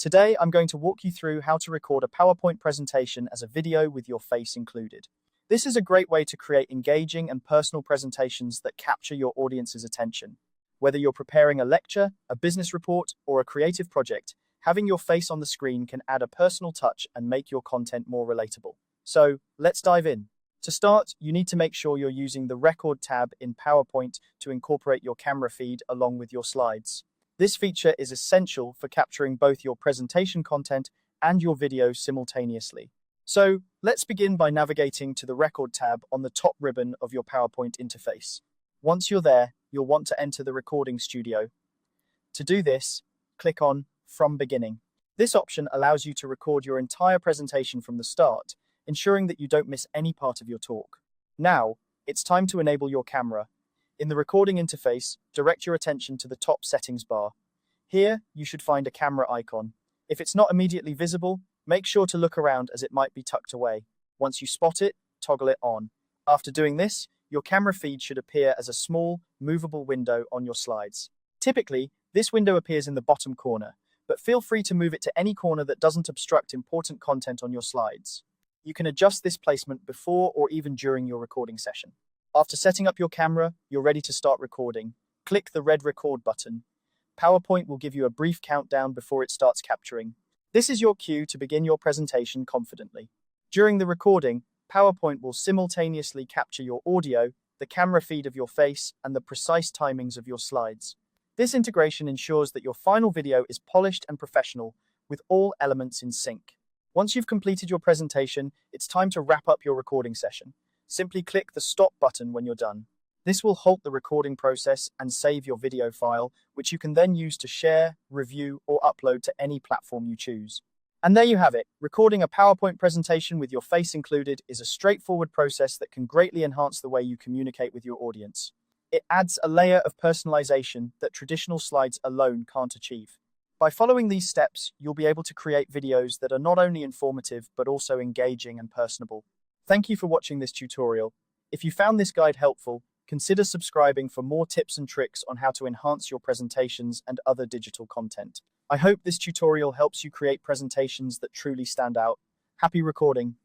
Today, I'm going to walk you through how to record a PowerPoint presentation as a video with your face included. This is a great way to create engaging and personal presentations that capture your audience's attention. Whether you're preparing a lecture, a business report, or a creative project, having your face on the screen can add a personal touch and make your content more relatable. So, let's dive in. To start, you need to make sure you're using the Record tab in PowerPoint to incorporate your camera feed along with your slides. This feature is essential for capturing both your presentation content and your video simultaneously. So, let's begin by navigating to the Record tab on the top ribbon of your PowerPoint interface. Once you're there, you'll want to enter the recording studio. To do this, click on From Beginning. This option allows you to record your entire presentation from the start, ensuring that you don't miss any part of your talk. Now, it's time to enable your camera. In the recording interface, direct your attention to the top settings bar. Here, you should find a camera icon. If it's not immediately visible, make sure to look around as it might be tucked away. Once you spot it, toggle it on. After doing this, your camera feed should appear as a small, movable window on your slides. Typically, this window appears in the bottom corner, but feel free to move it to any corner that doesn't obstruct important content on your slides. You can adjust this placement before or even during your recording session. After setting up your camera, you're ready to start recording. Click the red record button. PowerPoint will give you a brief countdown before it starts capturing. This is your cue to begin your presentation confidently. During the recording, PowerPoint will simultaneously capture your audio, the camera feed of your face, and the precise timings of your slides. This integration ensures that your final video is polished and professional, with all elements in sync. Once you've completed your presentation, it's time to wrap up your recording session. Simply click the stop button when you're done. This will halt the recording process and save your video file, which you can then use to share, review, or upload to any platform you choose. And there you have it. Recording a PowerPoint presentation with your face included is a straightforward process that can greatly enhance the way you communicate with your audience. It adds a layer of personalization that traditional slides alone can't achieve. By following these steps, you'll be able to create videos that are not only informative, but also engaging and personable. Thank you for watching this tutorial. If you found this guide helpful, consider subscribing for more tips and tricks on how to enhance your presentations and other digital content. I hope this tutorial helps you create presentations that truly stand out. Happy recording!